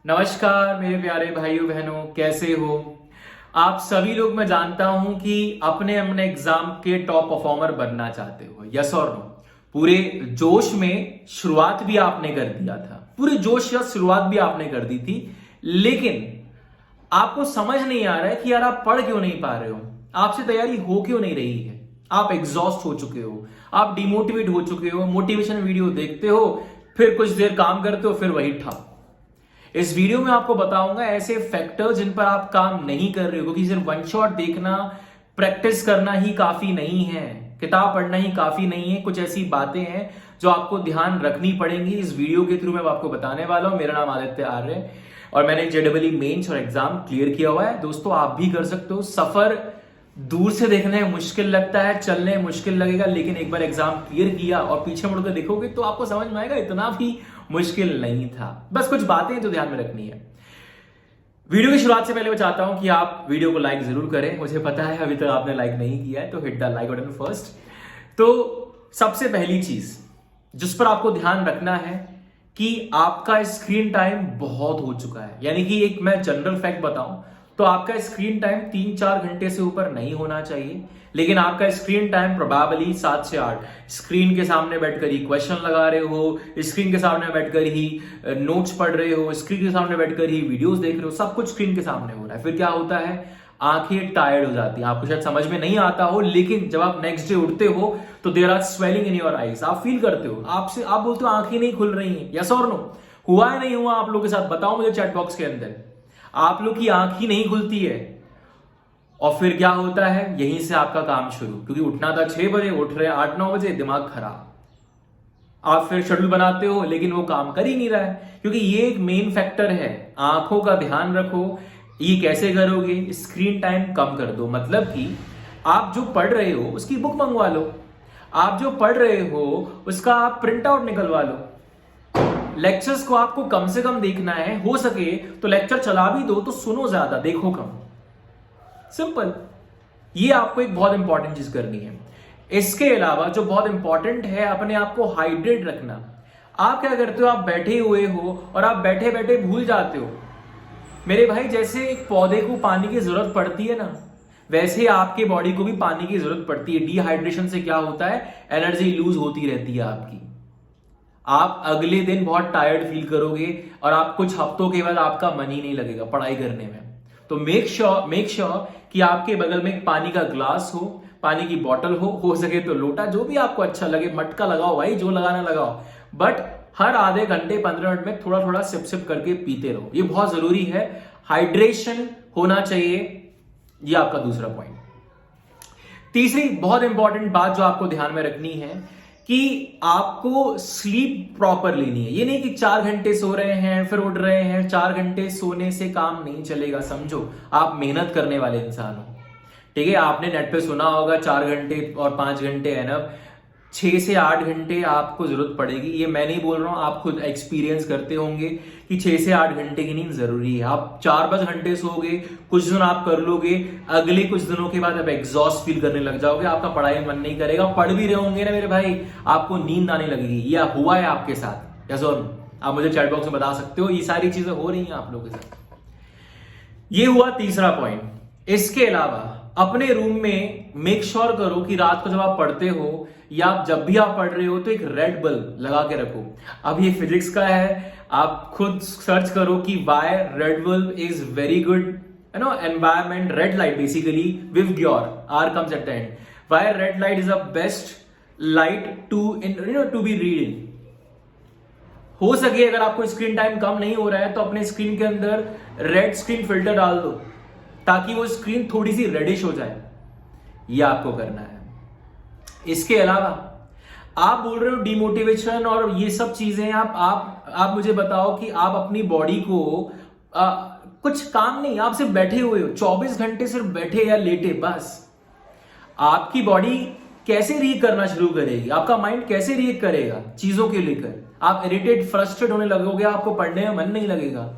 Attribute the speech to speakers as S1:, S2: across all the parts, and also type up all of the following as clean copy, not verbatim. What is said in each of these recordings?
S1: नमस्कार मेरे प्यारे भाइयों बहनों, कैसे हो आप सभी लोग। मैं जानता हूं कि अपने अपने एग्जाम के टॉप परफॉर्मर बनना चाहते हो। यस और नो? पूरे जोश में शुरुआत भी आपने कर दिया था, पूरे जोश या शुरुआत भी आपने कर दी थी, लेकिन आपको समझ नहीं आ रहा है कि यार आप पढ़ क्यों नहीं पा रहे हो, आपसे तैयारी हो क्यों नहीं रही है। आप एग्जॉस्ट हो चुके हो, आप डिमोटिवेट हो चुके हो, मोटिवेशन वीडियो देखते हो, फिर कुछ देर काम करते हो, फिर वही ठप। इस वीडियो में आपको बताऊंगा ऐसे फैक्टर्स जिन पर आप काम नहीं कर रहे हो, क्योंकि सिर्फ वन शॉट देखना, प्रैक्टिस करना ही काफी नहीं है, किताब पढ़ना ही काफी नहीं है। कुछ ऐसी बातें हैं जो आपको ध्यान रखनी पड़ेंगी। इस वीडियो के थ्रू मैं आपको बताने वाला हूं। मेरा नाम आदित्य आर्य है और मैंने जेडबलई मेंस और एग्जाम क्लियर किया हुआ है। दोस्तों आप भी कर सकते हो। सफर दूर से देखने में मुश्किल लगता है, चलने में मुश्किल लगेगा, लेकिन एक बार एग्जाम क्लियर किया और पीछे मुड़कर देखोगे तो आपको समझ में आएगा इतना भी मुश्किल नहीं था। बस कुछ बातें जो ध्यान में रखनी है। वीडियो की शुरुआत से पहले मैं चाहता हूं कि आप वीडियो को लाइक जरूर करें। मुझे पता है अभी तक आपने लाइक नहीं किया है, तो hit the like button first. तो सबसे पहली चीज जिस पर आपको ध्यान रखना है कि आपका स्क्रीन टाइम बहुत हो चुका है। यानी कि एक मैं जनरल फैक्ट बताऊं तो आपका स्क्रीन टाइम 3-4 घंटे से ऊपर नहीं होना चाहिए, लेकिन आपका स्क्रीन टाइम प्रोबेबली 7 से 8 स्क्रीन के सामने बैठकर ही क्वेश्चन लगा रहे हो, स्क्रीन के सामने बैठकर ही नोट्स पढ़ रहे हो, स्क्रीन के सामने बैठकर ही वीडियोस देख रहे हो, सब कुछ स्क्रीन के सामने हो रहा है। फिर क्या होता है, आंखें टायर्ड हो जाती हैं। आपको शायद समझ में नहीं आता हो, लेकिन जब आप नेक्स्ट डे उठते हो तो there are swelling in your eyes. आप फील करते हो, आप बोलते हो आंखें नहीं खुल रही हैं। यस और नो? हुआ है नहीं हुआ आप लोगों के साथ? बताओ मुझे चैट बॉक्स के अंदर। आप लोग की आंख ही नहीं खुलती है और फिर क्या होता है, यहीं से आपका काम शुरू। क्योंकि उठना था 6 बजे, उठ रहे 8-9 बजे, दिमाग खराब। आप फिर शेड्यूल बनाते हो लेकिन वो काम कर ही नहीं रहा है, क्योंकि ये एक मेन फैक्टर है। आंखों का ध्यान रखो। ये कैसे करोगे? स्क्रीन टाइम कम कर दो। मतलब कि आप जो पढ़ रहे हो उसकी बुक मंगवा लो, आप जो पढ़ रहे हो उसका आप प्रिंट आउट निकलवा लो। लेक्चर्स को आपको कम से कम देखना है, हो सके तो लेक्चर चला भी दो तो सुनो ज्यादा, देखो कम। सिंपल। ये आपको एक बहुत इंपॉर्टेंट चीज करनी है। इसके अलावा जो बहुत इंपॉर्टेंट है, अपने आप को हाइड्रेट रखना। आप क्या करते हो, आप बैठे हुए हो और आप बैठे बैठे भूल जाते हो। मेरे भाई, जैसे एक पौधे को पानी की जरूरत पड़ती है ना, वैसे आपके बॉडी को भी पानी की जरूरत पड़ती है। डिहाइड्रेशन से क्या होता है, एनर्जी लूज होती रहती है आपकी। आप अगले दिन बहुत टायर्ड फील करोगे और आप कुछ हफ्तों के बाद आपका मन ही नहीं लगेगा पढ़ाई करने में। तो मेक श्योर कि आपके बगल में एक पानी का ग्लास हो, पानी की बोतल हो सके तो लोटा, जो भी आपको अच्छा लगे, मटका लगाओ भाई, जो लगाना लगाओ, बट हर आधे घंटे 15 मिनट में थोड़ा थोड़ा सिप सिप करके पीते रहो। ये बहुत जरूरी है, हाइड्रेशन होना चाहिए। ये आपका दूसरा पॉइंट। तीसरी बहुत इंपॉर्टेंट बात जो आपको ध्यान में रखनी है कि आपको स्लीप प्रॉपर लेनी है। ये नहीं कि 4 घंटे सो रहे हैं फिर उठ रहे हैं। 4 घंटे सोने से काम नहीं चलेगा। समझो, आप मेहनत करने वाले इंसान हो, ठीक है? आपने नेट पे सुना होगा 4 घंटे और 5 घंटे एनफ। 6 से 8 घंटे आपको जरूरत पड़ेगी। ये मैं नहीं बोल रहा हूं, आप खुद एक्सपीरियंस करते होंगे कि 6 से 8 घंटे की नींद जरूरी है। आप 4-5 घंटे सोओगे, कुछ दिन आप कर लोगे, अगले कुछ दिनों के बाद आप एग्जॉस्ट फील करने लग जाओगे, आपका पढ़ाई में मन नहीं करेगा। पढ़ भी रहे होंगे ना मेरे भाई, आपको नींद आने लगेगी। यह हुआ है आपके साथ? यस और नो? आप मुझे चैट बॉक्स में बता सकते हो। ये सारी चीजें हो रही हैं आप लोगों के साथ। ये हुआ तीसरा पॉइंट। इसके अलावा अपने रूम में मेक श्योर करो कि रात को जब आप पढ़ते हो या जब भी आप पढ़ रहे हो तो एक रेड बल्ब लगा के रखो। अब ये फिजिक्स का है, आप खुद सर्च करो कि why red bulb is very good, you know, environment. Red light basically with your are comes at the end. Why red light is a best light to be reading. हो सके अगर आपको स्क्रीन टाइम कम नहीं हो रहा है तो अपने स्क्रीन के अंदर रेड स्क्रीन फिल्टर डाल दो, ताकि वो स्क्रीन थोड़ी सी रेडिश हो जाए। ये आपको करना है। इसके अलावा आप बोल रहे हो डिमोटिवेशन और ये सब चीजें, आप मुझे बताओ कि आप अपनी बॉडी को कुछ काम नहीं, आप सिर्फ बैठे हुए हो, 24 घंटे सिर्फ बैठे या लेटे, बस आपकी बॉडी कैसे रिएक्ट करना शुरू करेगी, आपका माइंड कैसे रिएक्ट करेगा चीजों के लेकर? आप इरिटेट, फ्रस्ट्रेट होने लगोगे, आपको पढ़ने में मन नहीं लगेगा।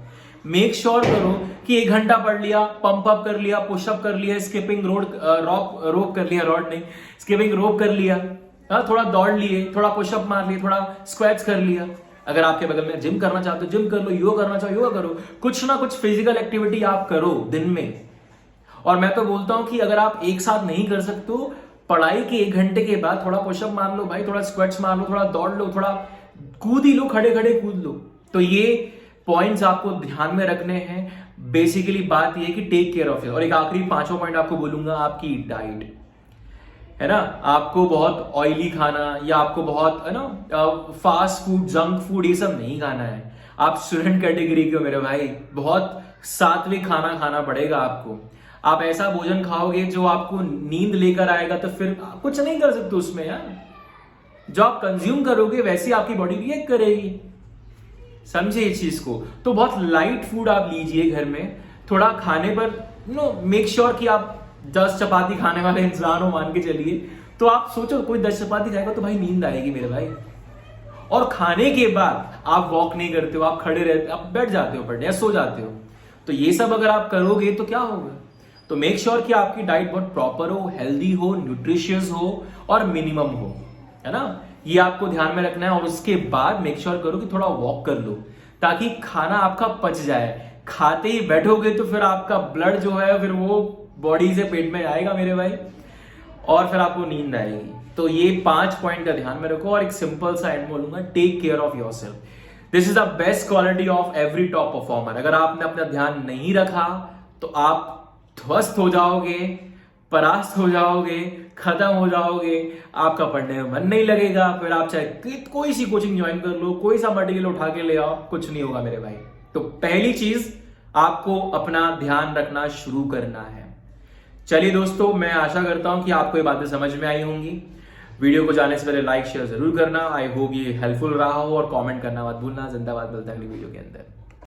S1: मेक श्योर करो कि 1 घंटा पढ़ लिया, पंप अप कर लिया, पुशअप कर लिया, स्किपिंग रोप कर लिया, रॉड नहीं, स्किपिंग रोप कर लिया, थोड़ा दौड़ लिए, थोड़ा पुशअप मार लिए, थोड़ा स्क्वैट्स कर लिया, अगर आपके बगल में जिम करना चाहते हो जिम कर लो, योगा करना चाहो योगा करो, कुछ ना कुछ फिजिकल एक्टिविटी आप करो दिन में। और मैं तो बोलता हूं कि अगर आप एक साथ नहीं कर सकते हो, पढ़ाई के 1 घंटे के बाद थोड़ा पुशअप मार लो भाई, थोड़ा स्क्वाट्स मार लो, थोड़ा दौड़ लो, थोड़ा कूद ही लो, खड़े खड़े कूद लो। तो ये पॉइंट्स आपको ध्यान में रखने हैं। बेसिकली बात ये है कि टेक केयर ऑफ। और एक आखिरी 5वां पॉइंट आपको बोलूंगा, आपकी डाइट है ना। आपको बहुत ऑयली खाना या आपको बहुत है ना फास्ट फूड, जंक फूड, ये सब नहीं खाना है। आप स्टूडेंट कैटेगरी के हो मेरे भाई, बहुत सात्विक खाना खाना पड़ेगा आपको। आप ऐसा भोजन खाओगे जो आपको नींद लेकर आएगा तो फिर कुछ नहीं कर सकते उसमें यार। जो आप कंज्यूम करोगे वैसे आपकी बॉडी रिएक्ट करेगी, समझे इस चीज को। तो बहुत लाइट फूड आप लीजिए घर में। थोड़ा खाने पर मेक श्योर कि आप 10 चपाती खाने वाले इंसान हो, मान के चलिए। तो आप सोचो कोई 10 चपाती खाएगा तो भाई नींद आएगी मेरे भाई। और खाने के बाद आप वॉक नहीं करते हो, आप खड़े रहते, आप बैठ जाते हो पढ़ने या सो जाते हो। तो ये सब अगर आप करोगे तो क्या होगा। तो मेक श्योर कि आपकी डाइट बहुत प्रॉपर हो, हेल्दी हो, न्यूट्रिशियस हो और मिनिमम हो, है ना। ये आपको ध्यान में रखना है। और उसके बाद मेक श्योर करो कि थोड़ा वॉक कर लो ताकि खाना आपका पच जाए। खाते ही बैठोगे तो फिर आपका ब्लड जो है फिर वो बॉडी से पेट में आएगा मेरे भाई, और फिर आपको नींद आएगी। तो ये 5 पॉइंट का ध्यान में रखो। और एक सिंपल सा एंड बोलूंगा, take care of yourself. This is the best quality of every top performer. अगर आपने अपना ध्यान नहीं रखा तो आप ध्वस्त हो जाओगे, परास्त हो जाओगे, खत्म हो जाओगे, आपका पढ़ने में मन नहीं लगेगा। फिर आप चाहे कोई सी कोचिंग ज्वाइन कर लो, कोई सा मटेरियल उठा के ले आओ, कुछ नहीं होगा मेरे भाई। तो पहली चीज आपको अपना ध्यान रखना शुरू करना है। चलिए दोस्तों, मैं आशा करता हूं कि आपको ये बातें समझ में आई होंगी। वीडियो को जाने से पहले लाइक शेयर जरूर करना। आई होप ये हेल्पफुल रहा हो, और कमेंट करना मत भूलना। जिंदाबाद, मिलता है अगली वीडियो के अंदर।